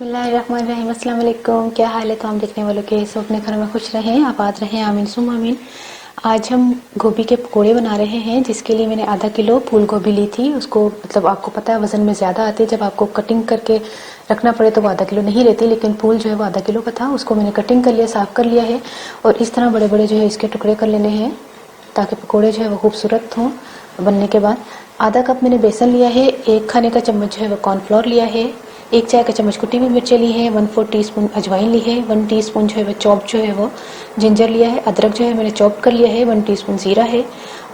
बिस्मिल्लाहिर्रहमानिर्रहीम। अस्सलाम वालेकुम। क्या हाल है? तो हम देखने वालों के सब अपने घर में खुश रहें, आबाद रहें, आमीन सुम आमीन। आज हम गोभी के पकोड़े बना रहे हैं, जिसके लिए मैंने आधा किलो फूल गोभी ली थी। उसको मतलब आपको पता है वजन में ज़्यादा आती है, जब आपको कटिंग करके रखना पड़े तो वो आधा किलो नहीं रहती, लेकिन फूल जो है वो आधा किलो का था। उसको मैंने कटिंग कर लिया, साफ़ कर लिया है और इस तरह बड़े बड़े जो है इसके टुकड़े कर लेने हैं ताकि पकोड़े जो है वो खूबसूरत हों बनने के बाद। आधा कप मैंने बेसन लिया है, 1 खाने का चम्मच जो है वो कॉर्नफ्लोर लिया है, 1 चाय का चम्मच कुटी हुई मिर्चें ली है, 1/4 टीस्पून अजवाइन ली है, 1 टीस्पून जो है वो चॉप जो है वो जिंजर लिया है, अदरक जो है मैंने चॉप कर लिया है, 1 टीस्पून जीरा है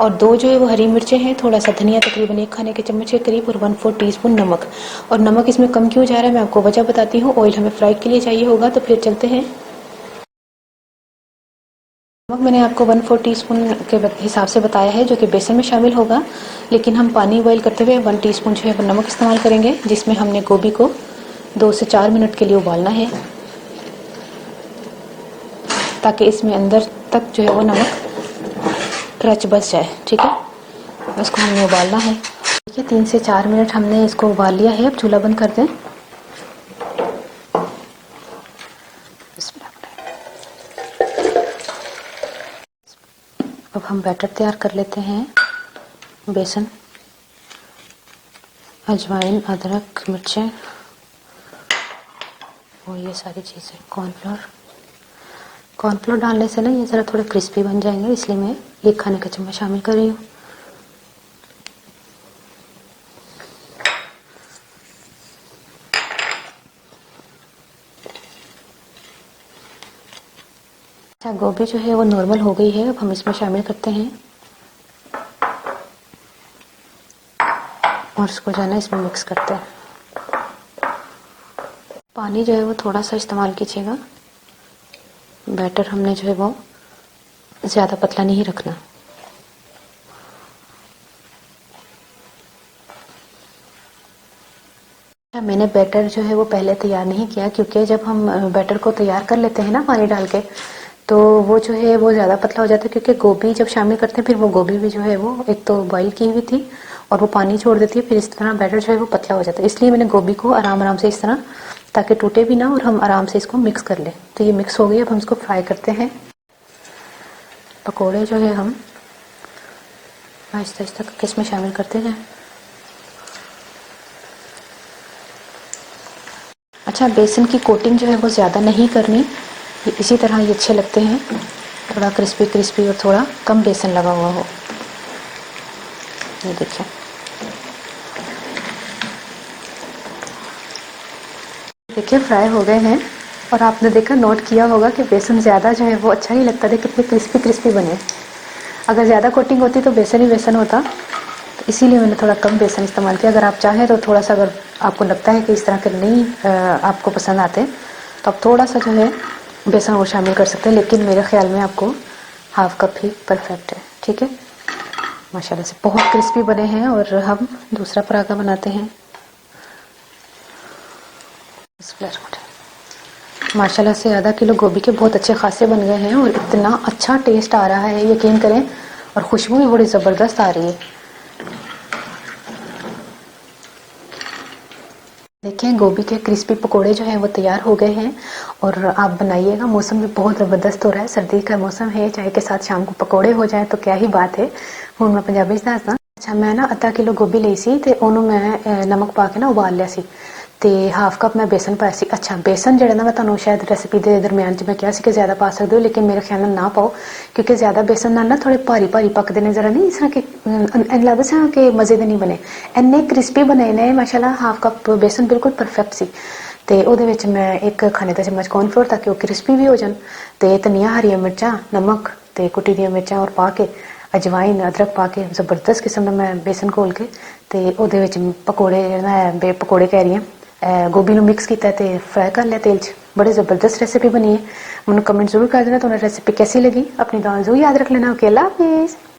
और 2 जो है वो हरी मिर्चें हैं, थोड़ा सा धनिया तकरीबन 1 खाने के चम्मच के करीब और 1/4 टीस्पून नमक। और नमक इसमें कम क्यों जा रहा है मैं आपको वजह बताती हूँ। ऑयल हमें फ्राई के लिए चाहिए होगा, तो फिर चलते हैं। नमक मैंने आपको 1/4 टीस्पून के हिसाब से बताया है, जो कि बेसन में शामिल होगा, लेकिन हम पानी बॉईल करते हुए 1 टीस्पून जो है वो नमक इस्तेमाल करेंगे, जिसमें हमने गोभी को 2 से 4 मिनट के लिए उबालना है ताकि इसमें अंदर तक जो है वो नमक रच बस जाए। ठीक है, इसको हमने उबालना है। देखिए 3 से 4 मिनट हमने इसको उबाल लिया है। अब चूल्हा बंद कर दें। अब हम बैटर तैयार कर लेते हैं। बेसन, अजवाइन, अदरक, मिर्चें और ये सारी चीज़ें। कॉर्नफ्लोर डालने से ना ये ज़रा थोड़े क्रिस्पी बन जाएंगे, इसलिए मैं 1 खाने का चम्मच शामिल कर रही हूँ। अच्छा, गोभी जो है वो नॉर्मल हो गई है। अब हम इसमें शामिल करते हैं और इसको जो है ना इसमें मिक्स करते हैं। पानी जो है वो थोड़ा सा इस्तेमाल कीजिएगा। बैटर हमने जो है वो ज़्यादा पतला नहीं रखना। मैंने बैटर जो है वो पहले तैयार नहीं किया, क्योंकि जब हम बैटर को तैयार कर लेते हैं ना पानी डाल के, तो वो जो है वो ज़्यादा पतला हो जाता है, क्योंकि गोभी जब शामिल करते हैं फिर वो गोभी भी जो है वो एक तो बॉईल की हुई थी और वो पानी छोड़ देती है, फिर इस तरह बैटर जो है वो पतला हो जाता है। इसलिए मैंने गोभी को आराम आराम से इस तरह, ताकि टूटे भी ना और हम आराम से इसको मिक्स कर लें। तो ये मिक्स हो गई। अब हम इसको फ्राई करते हैं। पकौड़े जो है हम आहिस्ता आहिस्ता करके इसमें शामिल करते जाएं। अच्छा, बेसन की कोटिंग जो है वो ज़्यादा नहीं करनी, ये इसी तरह ये अच्छे लगते हैं, थोड़ा क्रिस्पी क्रिस्पी और थोड़ा कम बेसन लगा हुआ हो। ये देखिए फ्राई हो गए हैं और आपने देखा, नोट किया होगा कि बेसन ज़्यादा जो है वो अच्छा नहीं लगता। देखिए कितने क्रिस्पी क्रिस्पी बने। अगर ज़्यादा कोटिंग होती तो बेसन ही बेसन होता, तो इसीलिए मैंने थोड़ा कम बेसन इस्तेमाल किया। अगर आप चाहें तो थोड़ा सा, अगर आपको लगता है कि इस तरह के नहीं आपको पसंद आते, तो आप थोड़ा सा जो है बेसन और शामिल कर सकते हैं, लेकिन मेरे ख्याल में आपको हाफ कप ही परफेक्ट है। ठीक है, माशाल्लाह से बहुत क्रिस्पी बने हैं। और हम दूसरा पराठा बनाते हैं। माशाल्लाह से आधा किलो गोभी के बहुत अच्छे खासे बन गए हैं और इतना अच्छा टेस्ट आ रहा है, यकीन करें, और खुशबू भी बड़ी ज़बरदस्त आ रही है। देखिए गोभी के क्रिस्पी पकोड़े जो हैं वो तैयार हो गए हैं और आप बनाइएगा। मौसम भी बहुत ज़बरदस्त हो रहा है, सर्दी का मौसम है, चाय के साथ शाम को पकोड़े हो जाए तो क्या ही बात है। हूँ मैं पंजाबी दसदा। अच्छा, मैं ना आधा किलो गोभी ली सी ते ओनू मैं नमक पा के ना उबाल लिया सी, ते हाफ कप मैं बेसन पाया सी। अच्छा, बेसन जड़ा ना मैं तुहानू शायद रेसिपी के दरम्यान च मैं कहा सी कि ज़्यादा पा सकते हो, लेकिन मेरे ख्याल ना पाओ, क्योंकि ज़्यादा बेसन नाल ना थोड़े भारी भारी पकते हैं, जरा नहीं इस तरह के लगदा सा कि मज़े दे नहीं बने। इन्ने क्रिस्पी बने ने माशाल्लाह। हाफ कप बेसन बिल्कुल परफेक्ट सी। ते ओहदे विच मैं 1 खाने का चम्मच कॉर्नफ्लोर, ताकि वो क्रिस्पी भी हो जान, ते धनिया, हरिया मिर्चां, नमक ते कुटी दी मिर्चां और पा के, अजवाइन, अदरक पा के ज़बरदस्त किस्म का मैं बेसन घोल के ते ओहदे विच पकौड़े मैं पकौड़े कह रही हूँ, गोभी नू मिक्स किया ते फ्राई कर लिया तेल च। बड़ी ज़बरदस्त रेसिपी बनी है। मैनू कमेंट जरूर कर देना तुम्हें रेसिपी कैसी लगी। अपनी दुआ जरूर याद रख लेना। ओके, अल्लाह हाफिज़।